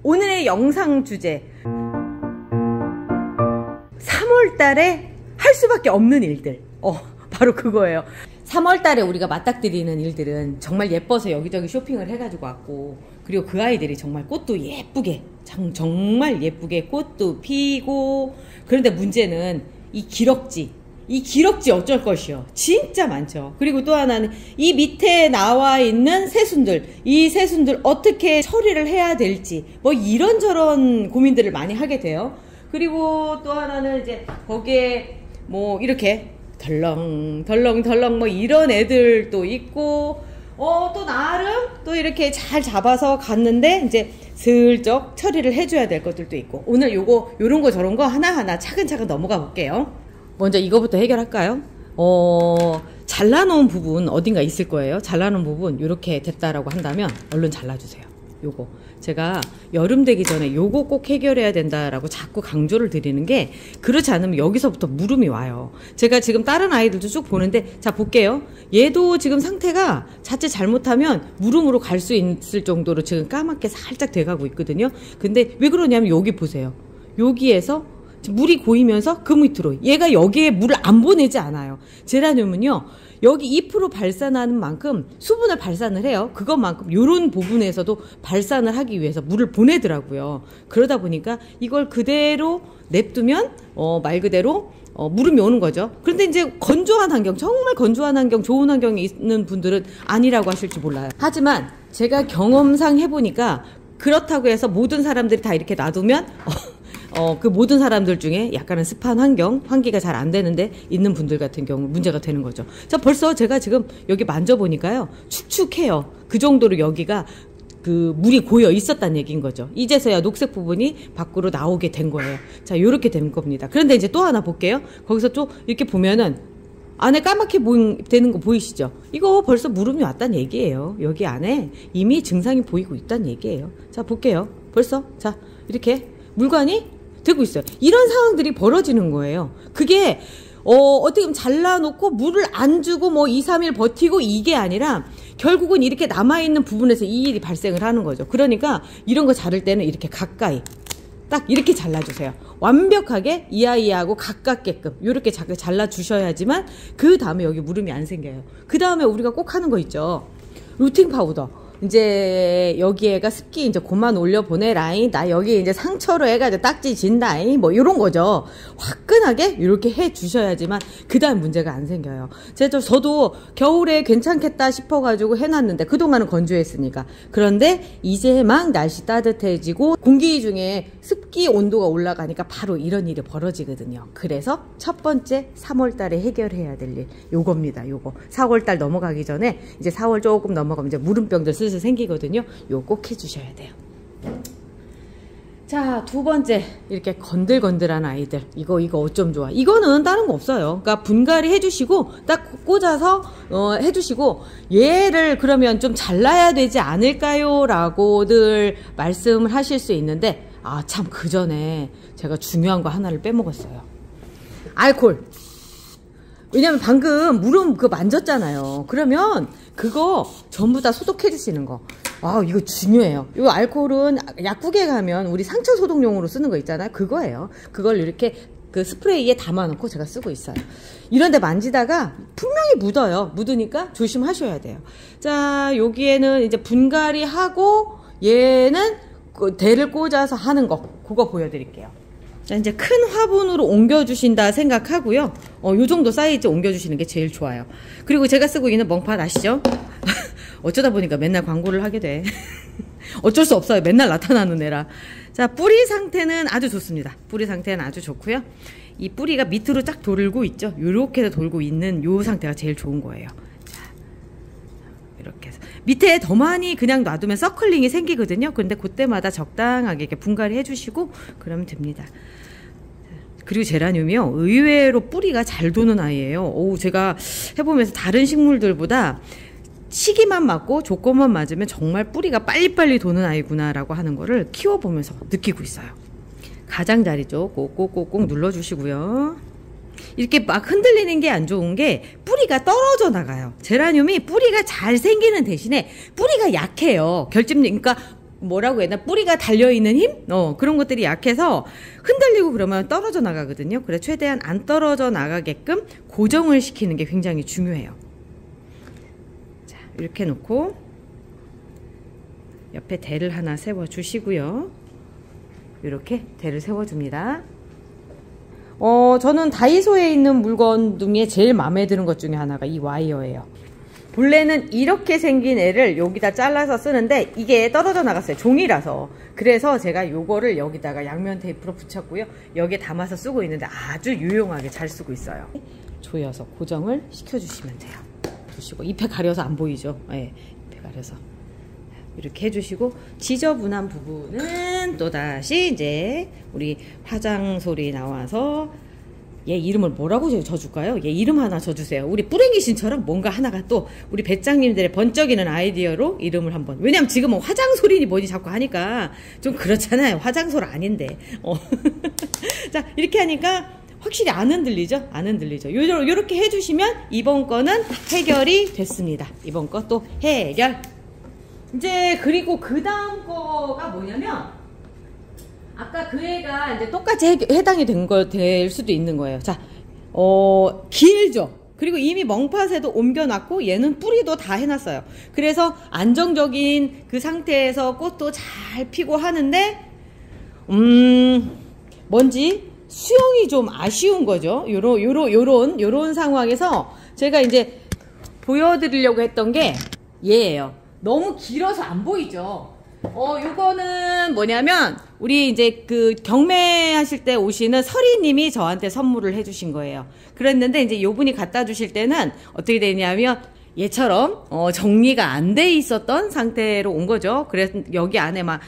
오늘의 영상 주제 3월달에 할 수밖에 없는 일들 바로 그거예요. 3월달에 우리가 맞닥뜨리는 일들은 정말 예뻐서 여기저기 쇼핑을 해가지고 왔고, 그리고 그 아이들이 정말 꽃도 예쁘게 정말 예쁘게 꽃도 피고, 그런데 문제는 이 기럭지 어쩔 것이요. 진짜 많죠. 그리고 또 하나는 이 밑에 나와 있는 새순들, 이 새순들 어떻게 처리를 해야 될지 뭐 이런저런 고민들을 많이 하게 돼요. 그리고 또 하나는 이제 거기에 뭐 이렇게 덜렁 뭐 이런 애들도 있고, 또 나름 또 이렇게 잘 잡아서 갔는데 이제 슬쩍 처리를 해줘야 될 것들도 있고, 오늘 요런 거 저런 거 하나하나 차근차근 넘어가 볼게요. 먼저 이거부터 해결할까요? 잘라놓은 부분 어딘가 있을 거예요. 잘라놓은 부분 이렇게 됐다라고 한다면 얼른 잘라주세요. 요거 제가 여름 되기 전에 요거 꼭 해결해야 된다라고 자꾸 강조를 드리는 게, 그렇지 않으면 여기서부터 물음이 와요. 제가 지금 다른 아이들도 쭉 보는데, 자 볼게요. 얘도 지금 상태가 자칫 잘못하면 물음으로 갈 수 있을 정도로 지금 까맣게 살짝 돼가고 있거든요. 근데 왜 그러냐면 여기 보세요. 여기에서 물이 고이면서 그 밑으로, 얘가 여기에 물을 안 보내지 않아요. 제라늄은요, 여기 잎으로 발산하는 만큼 수분을 발산을 해요. 그것만큼 요런 부분에서도 발산을 하기 위해서 물을 보내더라고요. 그러다 보니까 이걸 그대로 냅두면 말 그대로 물음이 오는 거죠. 그런데 이제 건조한 환경, 정말 건조한 환경, 좋은 환경에 있는 분들은 아니라고 하실지 몰라요. 하지만 제가 경험상 해보니까 그렇다고 해서 모든 사람들이 다 이렇게 놔두면 그 모든 사람들 중에 약간은 습한 환기가 잘 안 되는데 있는 분들 같은 경우 문제가 되는 거죠. 자, 벌써 제가 지금 여기 만져보니까요, 축축해요. 그 정도로 여기가 그 물이 고여 있었다는 얘기인 거죠. 이제서야 녹색 부분이 밖으로 나오게 된 거예요. 자, 요렇게 된 겁니다. 그런데 이제 또 하나 볼게요. 거기서 또 이렇게 보면은 안에 까맣게 되는 거 보이시죠? 이거 벌써 물음이 왔다는 얘기예요. 여기 안에 이미 증상이 보이고 있다는 얘기예요. 자, 볼게요. 벌써 자, 이렇게 물관이 되고 있어요. 이런 상황들이 벌어지는 거예요. 그게 어떻게 보면 잘라놓고 물을 안 주고 뭐 2, 3일 버티고 이게 아니라 결국은 이렇게 남아있는 부분에서 이 일이 발생을 하는 거죠. 그러니까 이런 거 자를 때는 이렇게 가까이 딱 이렇게 잘라주세요. 완벽하게 이 아이하고 가깝게끔 이렇게 잘라주셔야지만 그 다음에 여기 물음이 안 생겨요. 그 다음에 우리가 꼭 하는 거 있죠. 루팅 파우더. 이제 여기에가 습기 이제 그만 올려보내라잉, 나 여기 이제 상처로 해가지고 딱지 진다잉, 뭐 이런 거죠. 화끈하게 이렇게 해 주셔야지만 그 다음 문제가 안 생겨요. 저도 겨울에 괜찮겠다 싶어가지고 해놨는데 그동안은 건조했으니까. 그런데 이제 막 날씨 따뜻해지고 공기 중에 습기 온도가 올라가니까 바로 이런 일이 벌어지거든요. 그래서 첫 번째 3월달에 해결해야 될 일 요겁니다. 요거 4월달 넘어가기 전에 이제 4월 조금 넘어가면 이제 물음병들 슬슬 생기거든요. 요거 꼭 해주셔야 돼요. 자, 두 번째, 이렇게 건들건들한 아이들, 이거 어쩜 좋아. 이거는 다른 거 없어요. 그러니까 분갈이 해주시고 딱 꽂아서 해주시고, 얘를 그러면 좀 잘라야 되지 않을까요? 라고들 말씀을 하실 수 있는데, 참 그 전에 제가 중요한 거 하나를 빼먹었어요. 알코올. 왜냐면 방금 물음 그거 만졌잖아요. 그러면 그거 전부 다 소독해 주시는 거. 이거 중요해요. 이 알코올은 약국에 가면 우리 상처 소독용으로 쓰는 거 있잖아요. 그거예요. 그걸 이렇게 그 스프레이에 담아놓고 제가 쓰고 있어요. 이런데 만지다가 분명히 묻어요. 묻으니까 조심하셔야 돼요. 자, 여기에는 이제 분갈이 하고 얘는 대를 꽂아서 하는 거, 그거 보여드릴게요. 자, 이제 큰 화분으로 옮겨주신다 생각하고요. 요 정도 사이즈 옮겨주시는 게 제일 좋아요. 그리고 제가 쓰고 있는 멍판 아시죠? 어쩌다 보니까 맨날 광고를 하게 돼. 어쩔 수 없어요. 맨날 나타나는 애라. 자, 뿌리 상태는 아주 좋습니다. 뿌리 상태는 아주 좋고요. 이 뿌리가 밑으로 쫙 돌고 있죠? 요렇게 돌고 있는 요 상태가 제일 좋은 거예요. 자, 이렇게 해서. 밑에 더 많이 그냥 놔두면 서클링이 생기거든요. 근데 그때마다 적당하게 이렇게 분갈이 해주시고 그러면 됩니다. 그리고 제라늄이요, 의외로 뿌리가 잘 도는 아이예요. 제가 해보면서 다른 식물들보다 시기만 맞고 조건만 맞으면 정말 뿌리가 빨리빨리 도는 아이구나 라고 하는 거를 키워보면서 느끼고 있어요. 가장자리 쪽 꼭꼭꼭꼭 눌러주시고요. 이렇게 막 흔들리는 게 안 좋은 게 뿌리가 떨어져 나가요. 제라늄이 뿌리가 잘 생기는 대신에 뿌리가 약해요. 그러니까 뭐라고 해야 되나, 뿌리가 달려있는 힘? 그런 것들이 약해서 흔들리고 그러면 떨어져 나가거든요. 그래서 최대한 안 떨어져 나가게끔 고정을 시키는 게 굉장히 중요해요. 자, 이렇게 놓고 옆에 대를 하나 세워 주시고요. 이렇게 대를 세워 줍니다. 저는 다이소에 있는 물건 중에 제일 마음에 드는 것 중에 하나가 이 와이어예요. 본래는 이렇게 생긴 애를 여기다 잘라서 쓰는데 이게 떨어져 나갔어요. 종이라서. 그래서 제가 요거를 여기다가 양면 테이프로 붙였고요. 여기에 담아서 쓰고 있는데 아주 유용하게 잘 쓰고 있어요. 조여서 고정을 시켜주시면 돼요. 두시고 잎에 가려서 안 보이죠? 네, 잎에 가려서 이렇게 해주시고, 지저분한 부분은 또다시 이제 우리 화장솔이 나와서 얘 이름을 뭐라고 줘줄까요? 얘 이름 하나 줘주세요. 우리 뿌랭이신처럼 뭔가 하나가 또 우리 배짱님들의 번쩍이는 아이디어로 이름을 한번. 왜냐면 지금은 화장솔이니 뭐니 자꾸 하니까 좀 그렇잖아요. 화장솔 아닌데. 자, 이렇게 하니까 확실히 안 흔들리죠? 안 흔들리죠? 요렇게 해주시면 이번 거는 해결이 됐습니다. 이번 거 또 해결. 이제 그리고 그 다음 거가 뭐냐면, 아까 그 애가 이제 똑같이 해당이 될 수도 있는 거예요. 자, 길죠? 그리고 이미 멍팥에도 옮겨놨고, 얘는 뿌리도 다 해놨어요. 그래서 안정적인 그 상태에서 꽃도 잘 피고 하는데, 뭔지 수영이 좀 아쉬운 거죠. 요런 상황에서 제가 이제 보여드리려고 했던 게 얘예요. 너무 길어서 안 보이죠? 요거는 뭐냐면, 우리 이제 그 경매하실 때 오시는 서리님이 저한테 선물을 해주신 거예요. 그랬는데, 이제 요분이 갖다 주실 때는 어떻게 되냐면, 얘처럼, 정리가 안 돼 있었던 상태로 온 거죠. 그래서 여기 안에 막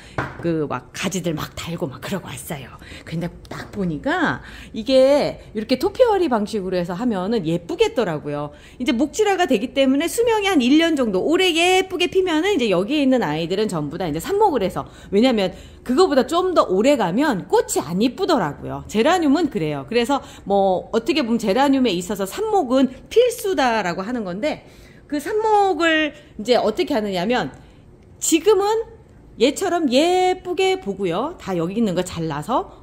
가지들 막 달고 막 그러고 왔어요. 근데 딱 보니까 이게 이렇게 토피어리 방식으로 해서 하면은 예쁘겠더라고요. 이제 목질화가 되기 때문에 수명이 한 1년 정도, 오래 예쁘게 피면은 이제 여기에 있는 아이들은 전부 다 이제 삽목을 해서, 왜냐면 그거보다 좀 더 오래 가면 꽃이 안 이쁘더라고요. 제라늄은 그래요. 그래서 뭐 어떻게 보면 제라늄에 있어서 삽목은 필수다라고 하는 건데, 그 삽목을 이제 어떻게 하느냐면, 지금은 얘처럼 예쁘게 보고요. 다 여기 있는 거 잘라서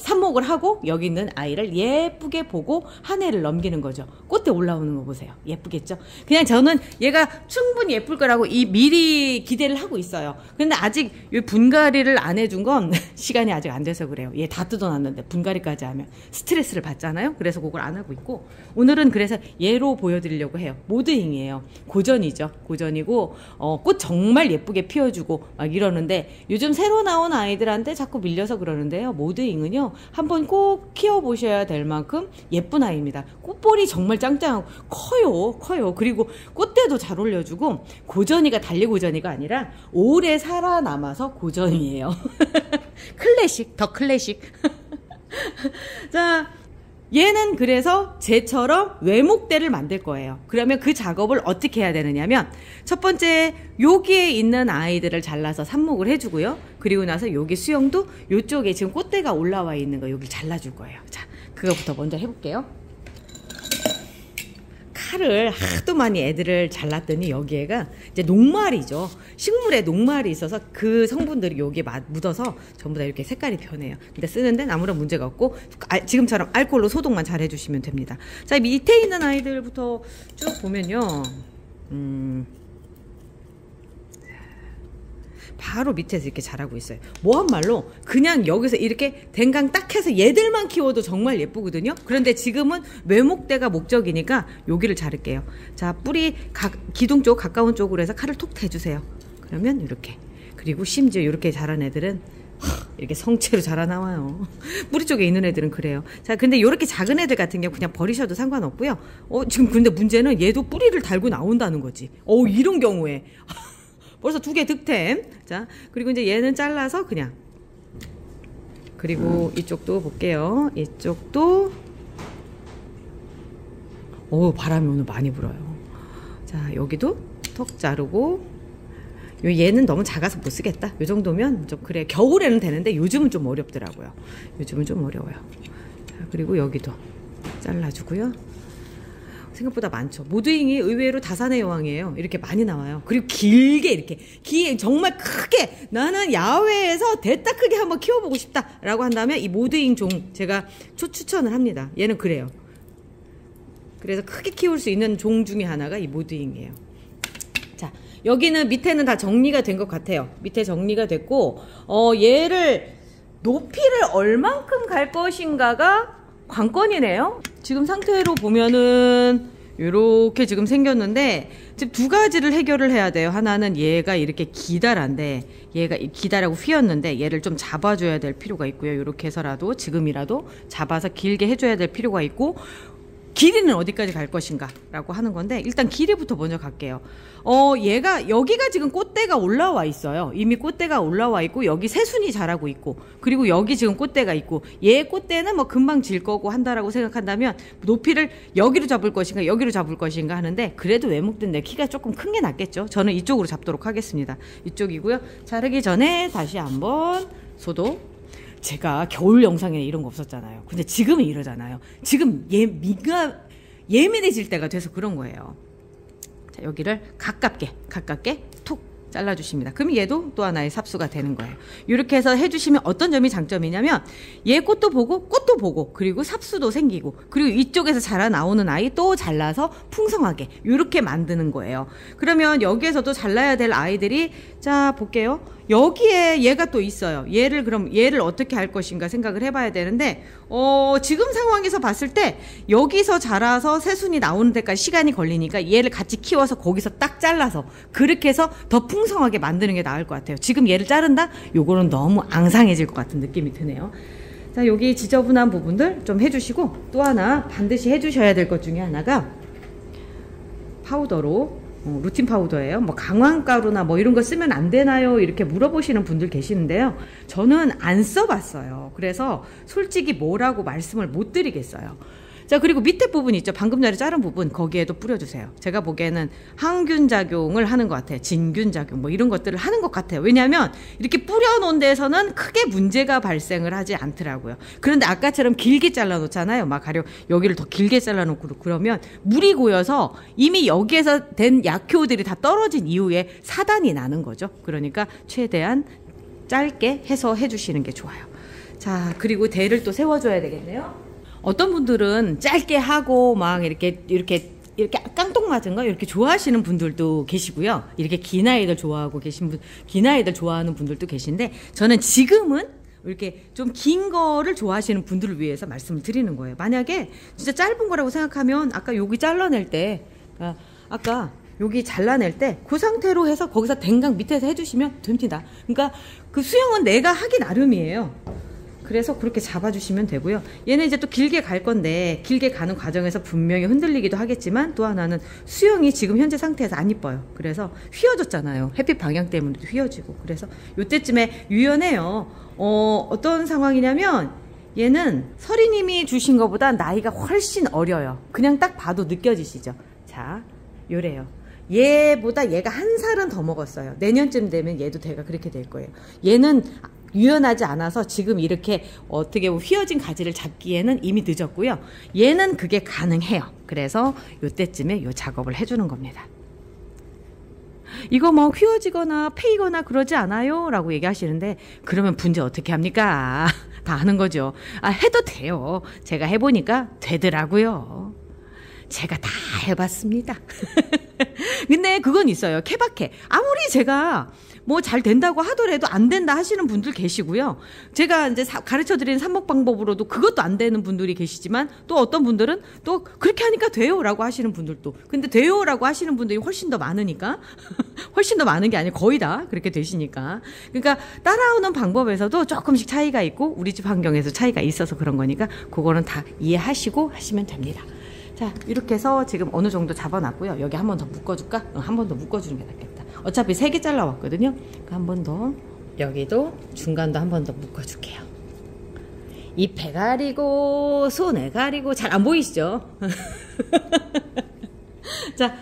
삽목을 하고 여기 있는 아이를 예쁘게 보고 한 해를 넘기는 거죠. 꽃대 올라오는 거 보세요. 예쁘겠죠? 그냥 저는 얘가 충분히 예쁠 거라고 미리 기대를 하고 있어요. 근데 아직 이 분갈이를 안 해준 건 시간이 아직 안 돼서 그래요. 얘 다 뜯어놨는데 분갈이까지 하면 스트레스를 받잖아요. 그래서 그걸 안 하고 있고, 오늘은 그래서 얘로 보여드리려고 해요. 모드잉이에요. 고전이죠. 고전이고 꽃 정말 예쁘게 피워주고 막 이러는데, 요즘 새로 나온 아이들한테 자꾸 밀려서 그러는데요. 모드잉은요, 한번 꼭 키워보셔야 될 만큼 예쁜 아이입니다. 꽃볼이 정말 짱짱하고 커요. 그리고 꽃대도 잘 올려주고, 고전이가 달리 고전이가 아니라 오래 살아남아서 고전이에요. 클래식, 더 클래식. 자, 얘는 그래서 쟤처럼 외목대를 만들 거예요. 그러면 그 작업을 어떻게 해야 되느냐면, 첫 번째 여기에 있는 아이들을 잘라서 삽목을 해주고요. 그리고 나서 여기 수영도 이쪽에 지금 꽃대가 올라와 있는 거 여기 잘라줄 거예요. 자, 그거부터 먼저 해볼게요. 칼을 하도 많이 애들을 잘랐더니 여기에가 이제 녹말이죠. 식물에 녹말이 있어서 그 성분들이 여기에 묻어서 전부 다 이렇게 색깔이 변해요. 근데 쓰는 데는 아무런 문제가 없고, 지금처럼 알코올로 소독만 잘 해주시면 됩니다. 자, 밑에 있는 아이들부터 쭉 보면요. 바로 밑에서 이렇게 자라고 있어요. 뭐 한 말로 그냥 여기서 이렇게 댕강 딱 해서 얘들만 키워도 정말 예쁘거든요. 그런데 지금은 외목대가 목적이니까 여기를 자를게요. 자, 뿌리 기둥 쪽 가까운 쪽으로 해서 칼을 톡 대주세요. 그러면 이렇게. 그리고 심지어 이렇게 자란 애들은 이렇게 성체로 자라나와요. 뿌리 쪽에 있는 애들은 그래요. 자, 근데 이렇게 작은 애들 같은 경우 그냥 버리셔도 상관없고요. 지금 근데 문제는 얘도 뿌리를 달고 나온다는 거지. 이런 경우에 벌써 2개 득템. 자, 그리고 이제 얘는 잘라서 그냥, 그리고 이쪽도 볼게요. 이쪽도 바람이 오늘 많이 불어요. 자, 여기도 턱 자르고, 얘는 너무 작아서 못 쓰겠다. 요 정도면 좀 그래. 겨울에는 되는데 요즘은 좀 생각보다 많죠. 모드잉이 의외로 다산의 여왕이에요. 이렇게 많이 나와요. 그리고 길게 이렇게 정말 크게 나는 야외에서 대따 크게 한번 키워보고 싶다라고 한다면 이 모드잉 종 제가 추천을 합니다. 얘는 그래요. 그래서 크게 키울 수 있는 종 중에 하나가 이 모드잉이에요. 자, 여기는 밑에는 다 정리가 된 것 같아요. 밑에 정리가 됐고 얘를 높이를 얼만큼 갈 것인가가 관건이네요. 지금 상태로 보면은 이렇게 지금 생겼는데 지금 두 가지를 해결을 해야 돼요. 하나는 얘가 이렇게 기다란데 얘가 기다라고 휘었는데 얘를 좀 잡아줘야 될 필요가 있고요. 이렇게 해서라도 지금이라도 잡아서 길게 해줘야 될 필요가 있고, 길이는 어디까지 갈 것인가 라고 하는 건데 일단 길이부터 먼저 갈게요. 얘가 여기가 지금 꽃대가 올라와 있어요. 이미 꽃대가 올라와 있고 여기 새순이 자라고 있고 그리고 여기 지금 꽃대가 있고 얘 꽃대는 뭐 금방 질 거고 한다라고 생각한다면 높이를 여기로 잡을 것인가 여기로 잡을 것인가 하는데 그래도 외목된 내 키가 조금 큰 게 낫겠죠. 저는 이쪽으로 잡도록 하겠습니다. 이쪽이고요. 자르기 전에 다시 한번 소독. 제가 겨울 영상에 이런 거 없었잖아요. 근데 지금은 이러잖아요. 지금 미가 예민해질 때가 돼서 그런 거예요. 자, 여기를 가깝게 톡 잘라주십니다. 그럼 얘도 또 하나의 삽수가 되는 거예요. 이렇게 해서 해주시면 어떤 점이 장점이냐면 얘 꽃도 보고 그리고 삽수도 생기고 그리고 이쪽에서 자라 나오는 아이 또 잘라서 풍성하게 이렇게 만드는 거예요. 그러면 여기에서도 잘라야 될 아이들이 자 볼게요. 여기에 얘가 또 있어요. 얘를 어떻게 할 것인가 생각을 해봐야 되는데 지금 상황에서 봤을 때 여기서 자라서 새순이 나오는 데까지 시간이 걸리니까 얘를 같이 키워서 거기서 딱 잘라서 그렇게 해서 더 풍성하게 만드는 게 나을 것 같아요. 지금 얘를 자른다? 요거는 너무 앙상해질 것 같은 느낌이 드네요. 자, 여기 지저분한 부분들 좀 해주시고 또 하나 반드시 해주셔야 될 것 중에 하나가 파우더로 루틴 파우더예요. 뭐 강황가루나 뭐 이런 거 쓰면 안 되나요? 이렇게 물어보시는 분들 계시는데요. 저는 안 써봤어요. 그래서 솔직히 뭐라고 말씀을 못 드리겠어요. 자, 그리고 밑에 부분 있죠. 방금 전에 자른 부분 거기에도 뿌려주세요. 제가 보기에는 항균 작용을 하는 것 같아요. 진균 작용 뭐 이런 것들을 하는 것 같아요. 왜냐하면 이렇게 뿌려놓은 데서는 크게 문제가 발생을 하지 않더라고요. 그런데 아까처럼 길게 잘라놓잖아요. 막 가령 여기를 더 길게 잘라놓고 그러면 물이 고여서 이미 여기에서 된 약효들이 다 떨어진 이후에 사단이 나는 거죠. 그러니까 최대한 짧게 해서 해주시는 게 좋아요. 자, 그리고 대를 또 세워줘야 되겠네요. 어떤 분들은 짧게 하고 막 이렇게 깡통맞은 거 이렇게 좋아하시는 분들도 계시고요. 이렇게 긴 아이들 좋아하고 긴 아이들 좋아하는 분들도 계신데 저는 지금은 이렇게 좀 긴 거를 좋아하시는 분들을 위해서 말씀을 드리는 거예요. 만약에 진짜 짧은 거라고 생각하면 아까 여기 잘라낼 때 아까 여기 잘라낼 때 그 상태로 해서 거기서 댕강 밑에서 해주시면 됩니다. 그러니까 그 수영은 내가 하기 나름이에요. 그래서 그렇게 잡아주시면 되고요. 얘는 이제 또 길게 갈 건데 길게 가는 과정에서 분명히 흔들리기도 하겠지만 또 하나는 수영이 지금 현재 상태에서 안 이뻐요. 그래서 휘어졌잖아요. 햇빛 방향 때문에도 휘어지고. 그래서 이때쯤에 유연해요. 어떤 상황이냐면 얘는 서리님이 주신 것보다 나이가 훨씬 어려요. 그냥 딱 봐도 느껴지시죠? 자, 요래요. 얘보다 얘가 한 살은 더 먹었어요. 내년쯤 되면 얘도 대가 그렇게 될 거예요. 얘는 유연하지 않아서 지금 이렇게 어떻게 보면 휘어진 가지를 잡기에는 이미 늦었고요. 얘는 그게 가능해요. 그래서 이때쯤에 이 작업을 해주는 겁니다. 이거 뭐 휘어지거나 패이거나 그러지 않아요? 라고 얘기하시는데 그러면 분재 어떻게 합니까? 다 하는 거죠. 해도 돼요. 제가 해보니까 되더라고요. 제가 다 해봤습니다. 근데 그건 있어요. 케바케. 아무리 제가 뭐 잘 된다고 하더라도 안 된다 하시는 분들 계시고요. 제가 이제 가르쳐드리는 삽목 방법으로도 그것도 안 되는 분들이 계시지만 또 어떤 분들은 또 그렇게 하니까 돼요 라고 하시는 분들도. 근데 돼요 라고 하시는 분들이 훨씬 더 많으니까 훨씬 더 많은 게 아니라 거의 다 그렇게 되시니까. 그러니까 따라오는 방법에서도 조금씩 차이가 있고 우리 집 환경에서 차이가 있어서 그런 거니까 그거는 다 이해하시고 하시면 됩니다. 자, 이렇게 해서 지금 어느 정도 잡아놨고요. 여기 한 번 더 묶어줄까? 한 번 더 묶어주는 게 낫겠다. 어차피 3개 잘라왔거든요. 한 번 더 여기도 중간도 한 번 더 묶어줄게요. 잎에 가리고 손에 가리고 잘 안 보이시죠? 자,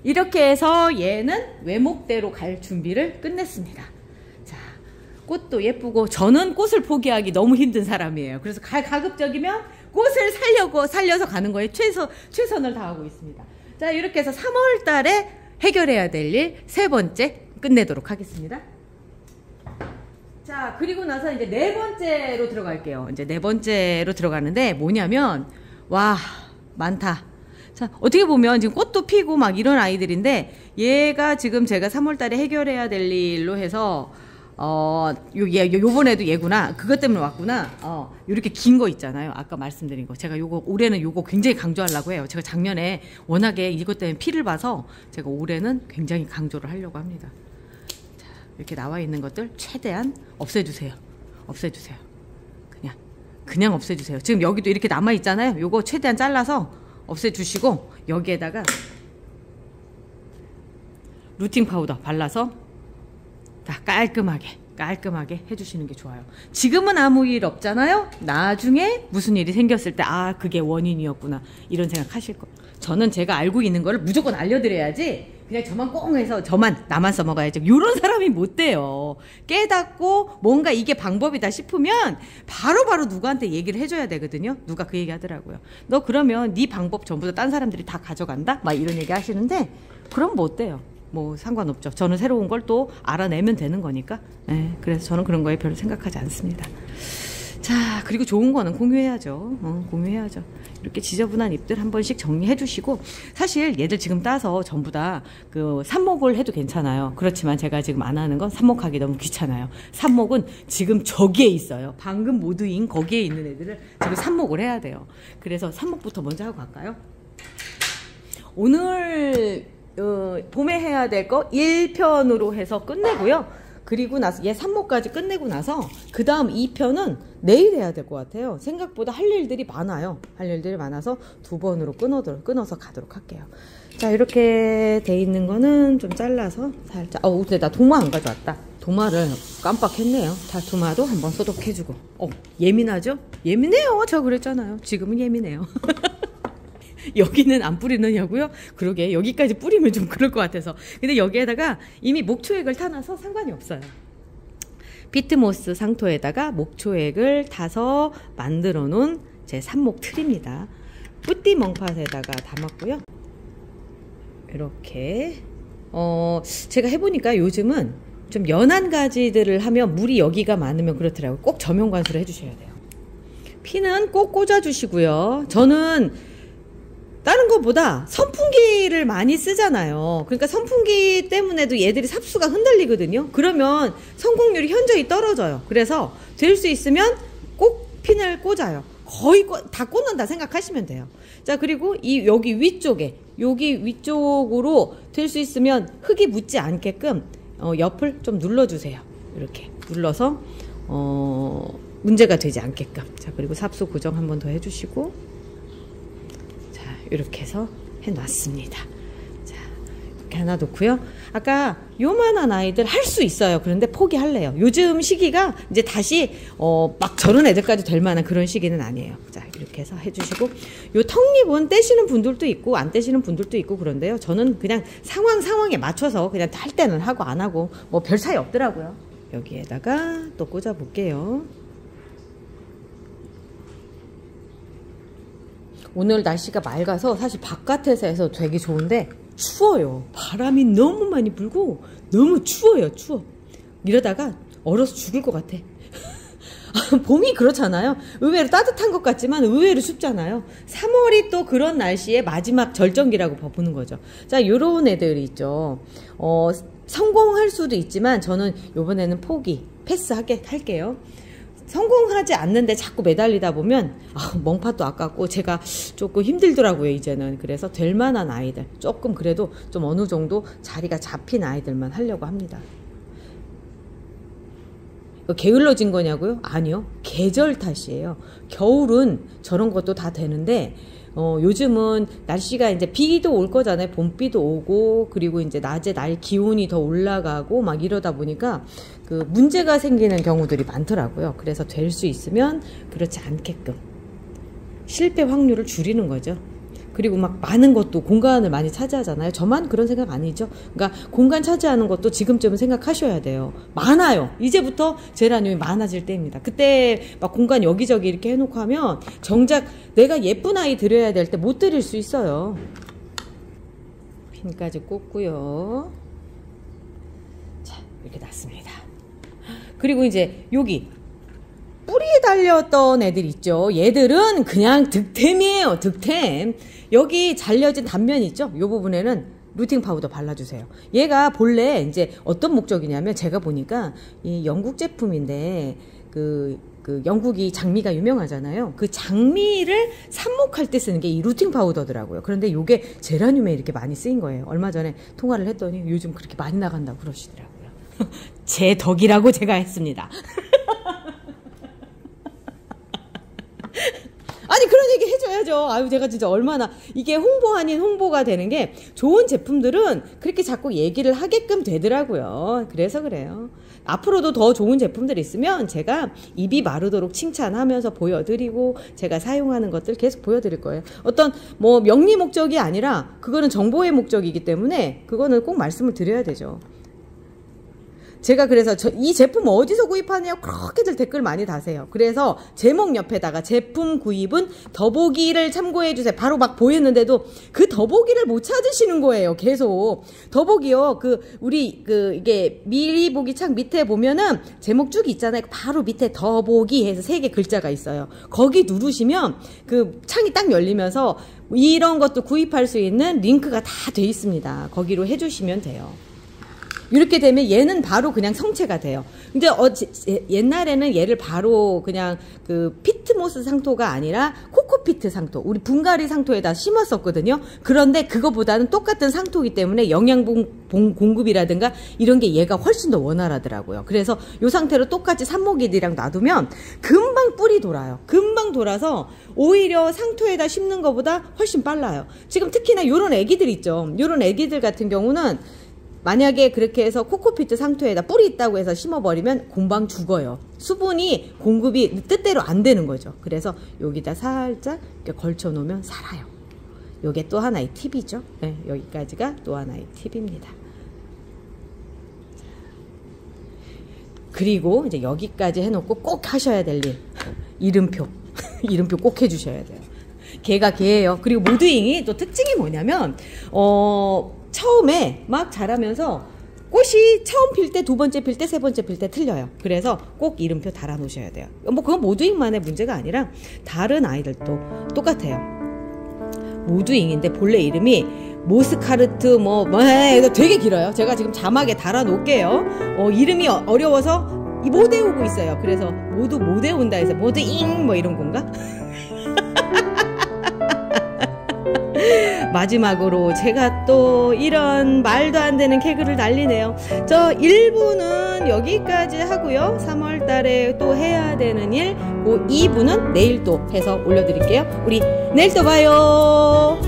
이렇게 해서 얘는 외목대로 갈 준비를 끝냈습니다. 자, 꽃도 예쁘고 저는 꽃을 포기하기 너무 힘든 사람이에요. 그래서 가급적이면 꽃을 살려서 가는 거에 최선을 다하고 있습니다. 자, 이렇게 해서 3월 달에 해결해야 될 일 세 번째 끝내도록 하겠습니다. 자, 그리고 나서 이제 네 번째로 들어갈게요. 이제 네 번째로 들어가는데 뭐냐면, 와, 많다. 자, 어떻게 보면 지금 꽃도 피고 막 이런 아이들인데, 얘가 지금 제가 3월 달에 해결해야 될 일로 해서, 요번에도 얘구나. 그것 때문에 왔구나. 요렇게 긴 거 있잖아요. 아까 말씀드린 거. 제가 올해는 요거 굉장히 강조하려고 해요. 제가 작년에 워낙에 이것 때문에 피를 봐서 제가 올해는 굉장히 강조를 하려고 합니다. 자, 이렇게 나와 있는 것들 최대한 없애주세요. 없애주세요. 그냥 없애주세요. 지금 여기도 이렇게 남아 있잖아요. 요거 최대한 잘라서 없애주시고, 여기에다가 루팅 파우더 발라서 다 깔끔하게 해주시는 게 좋아요. 지금은 아무 일 없잖아요. 나중에 무슨 일이 생겼을 때, 아, 그게 원인이었구나, 이런 생각 하실 거예요. 저는 제가 알고 있는 거를 무조건 알려드려야지, 그냥 저만 꽁 해서 나만 써먹어야지, 요런 사람이 못 돼요. 깨닫고 뭔가 이게 방법이다 싶으면 바로바로 누구한테 얘기를 해줘야 되거든요. 누가 그 얘기 하더라고요. 너 그러면 네 방법 전부 다 딴 사람들이 다 가져간다? 막 이런 얘기 하시는데, 그럼 못 돼요. 뭐 상관없죠. 저는 새로운 걸 또 알아내면 되는 거니까. 네, 그래서 저는 그런 거에 별로 생각하지 않습니다. 자, 그리고 좋은 거는 공유해야죠. 공유해야죠. 이렇게 지저분한 잎들 한 번씩 정리해 주시고, 사실 얘들 지금 따서 전부 다 그 삽목을 해도 괜찮아요. 그렇지만 제가 지금 안 하는 건 삽목하기 너무 귀찮아요. 삽목은 지금 저기에 있어요. 방금 모드인 거기에 있는 애들을 지금 삽목을 해야 돼요. 그래서 삽목부터 먼저 하고 갈까요? 오늘 봄에 해야 될 거 1편으로 해서 끝내고요. 그리고 나서 얘 3모까지 끝내고 나서 그 다음 2편은 내일 해야 될 것 같아요. 생각보다 할 일들이 많아요. 할 일들이 많아서 2번으로 끊어서 가도록 할게요. 자, 이렇게 돼 있는 거는 좀 잘라서 살짝. 근데 나 도마 안 가져왔다. 도마를 깜빡했네요. 자, 도마도 한번 소독해주고. 예민하죠? 예민해요. 저 그랬잖아요. 지금은 예민해요. 여기는 안 뿌리느냐고요? 그러게, 여기까지 뿌리면 좀 그럴 것 같아서. 근데 여기에다가 이미 목초액을 타놔서 상관이 없어요. 피트모스 상토에다가 목초액을 타서 만들어 놓은 제 삽목 틀입니다. 뿌띠 멍팟에다가 담았고요. 이렇게 제가 해보니까 요즘은 좀 연한 가지들을 하면 물이 여기가 많으면 그렇더라고요. 꼭 저면 관수를 해주셔야 돼요. 피는 꼭 꽂아주시고요. 저는 다른 것보다 선풍기를 많이 쓰잖아요. 그러니까 선풍기 때문에도 얘들이 삽수가 흔들리거든요. 그러면 성공률이 현저히 떨어져요. 그래서 될 수 있으면 꼭 핀을 꽂아요. 거의 다 꽂는다 생각하시면 돼요. 자, 그리고 여기 위쪽으로 될 수 있으면 흙이 묻지 않게끔 옆을 좀 눌러주세요. 이렇게 눌러서 문제가 되지 않게끔. 자, 그리고 삽수 고정 한 번 더 해주시고, 이렇게 해서 해놨습니다. 자, 이렇게 하나 놓고요. 아까 요만한 아이들 할 수 있어요. 그런데 포기할래요. 요즘 시기가 이제 다시 막 저런 애들까지 될 만한 그런 시기는 아니에요. 자, 이렇게 해서 해주시고, 요 턱잎은 떼시는 분들도 있고 안 떼시는 분들도 있고 그런데요. 저는 그냥 상황에 맞춰서 그냥 할 때는 하고 안 하고 뭐 별 차이 없더라고요. 여기에다가 또 꽂아 볼게요. 오늘 날씨가 맑아서 사실 바깥에서 해서 되게 좋은데 추워요. 바람이 너무 많이 불고 너무 추워요. 추워. 이러다가 얼어서 죽을 것 같아. 봄이 그렇잖아요. 의외로 따뜻한 것 같지만 의외로 춥잖아요. 3월이 또 그런 날씨의 마지막 절정기라고 보는 거죠. 자, 요런 애들이 있죠. 성공할 수도 있지만 저는 요번에는 패스할게요. 성공하지 않는데 자꾸 매달리다 보면 멍팟도 아깝고 제가 조금 힘들더라고요, 이제는. 그래서 될 만한 아이들, 조금 그래도 좀 어느 정도 자리가 잡힌 아이들만 하려고 합니다. 게을러진 거냐고요? 아니요, 계절 탓이에요. 겨울은 저런 것도 다 되는데 요즘은 날씨가 이제 비도 올 거잖아요. 봄비도 오고, 그리고 이제 낮에 날 기온이 더 올라가고 막 이러다 보니까 그 문제가 생기는 경우들이 많더라고요. 그래서 될 수 있으면 그렇지 않게끔 실패 확률을 줄이는 거죠. 그리고 막 많은 것도 공간을 많이 차지하잖아요. 저만 그런 생각 아니죠. 그러니까 공간 차지하는 것도 지금쯤은 생각하셔야 돼요. 많아요. 이제부터 제라늄이 많아질 때입니다. 그때 막 공간 여기저기 이렇게 해놓고 하면 정작 내가 예쁜 아이 드려야 될 때 못 드릴 수 있어요. 핀까지 꽂고요. 자, 이렇게 놨습니다. 그리고 이제 여기 뿌리에 달렸던 애들 있죠. 얘들은 그냥 득템이에요. 득템. 여기 잘려진 단면 있죠. 이 부분에는 루팅 파우더 발라주세요. 얘가 본래 이제 어떤 목적이냐면 제가 보니까 이 영국 제품인데 그 영국이 장미가 유명하잖아요. 그 장미를 삽목할 때 쓰는 게 이 루팅 파우더더라고요. 그런데 이게 제라늄에 이렇게 많이 쓰인 거예요. 얼마 전에 통화를 했더니 요즘 그렇게 많이 나간다고 그러시더라고요. 제 덕이라고 제가 했습니다. 아니 그런 얘기 해줘야죠. 아유 제가 진짜 얼마나 이게 홍보 아닌 홍보가 되는 게 좋은 제품들은 그렇게 자꾸 얘기를 하게끔 되더라고요. 그래서 그래요. 앞으로도 더 좋은 제품들이 있으면 제가 입이 마르도록 칭찬하면서 보여드리고 제가 사용하는 것들 계속 보여드릴 거예요. 어떤 뭐 명리 목적이 아니라 그거는 정보의 목적이기 때문에 그거는 꼭 말씀을 드려야 되죠. 제가 그래서 이 제품 어디서 구입하냐고 그렇게들 댓글 많이 다세요. 그래서 제목 옆에다가 제품 구입은 더보기를 참고해주세요. 바로 막 보였는데도 그 더보기를 못 찾으시는 거예요. 계속. 더보기요. 이게 미리 보기 창 밑에 보면은 제목 쭉 있잖아요. 바로 밑에 더보기 해서 3개 글자가 있어요. 거기 누르시면 그 창이 딱 열리면서 이런 것도 구입할 수 있는 링크가 다 돼 있습니다. 거기로 해주시면 돼요. 이렇게 되면 얘는 바로 그냥 성체가 돼요. 근데 옛날에는 얘를 바로 그냥 그 피트모스 상토가 아니라 코코피트 상토, 우리 분갈이 상토에다 심었었거든요. 그런데 그거보다는 똑같은 상토이기 때문에 영양 공급이라든가 이런 게 얘가 훨씬 더 원활하더라고요. 그래서 이 상태로 똑같이 삽목이들이랑 놔두면 금방 뿔이 돌아요. 금방 돌아서 오히려 상토에다 심는 것보다 훨씬 빨라요. 지금 특히나 요런 애기들 있죠. 요런 애기들 같은 경우는 만약에 그렇게 해서 코코피트 상토에다 뿔이 있다고 해서 심어버리면 금방 죽어요. 수분이 공급이 뜻대로 안 되는 거죠. 그래서 여기다 살짝 이렇게 걸쳐 놓으면 살아요. 요게 또 하나의 팁이죠. 네, 여기까지가 또 하나의 팁입니다. 그리고 이제 여기까지 해놓고 꼭 하셔야 될 일. 이름표. 이름표 꼭 해주셔야 돼요. 걔가 걔예요. 그리고 모드잉이 또 특징이 뭐냐면 처음에 막 자라면서 꽃이 처음 필 때, 두 번째 필 때, 세 번째 필 때 틀려요. 그래서 꼭 이름표 달아 놓으셔야 돼요. 뭐 그건 모두잉만의 문제가 아니라 다른 아이들도 똑같아요. 모두잉인데 본래 이름이 모스카르트 이거 되게 길어요. 제가 지금 자막에 달아 놓을게요. 이름이 어려워서 못 외우고 있어요. 그래서 못 외운다 해서 모두잉 이런 건가? 마지막으로 제가 또 이런 말도 안 되는 개그를 날리네요. 저 1부는 여기까지 하고요. 3월 달에 또 해야 되는 일, 2부는 내일 또 해서 올려드릴게요. 우리 내일 또 봐요.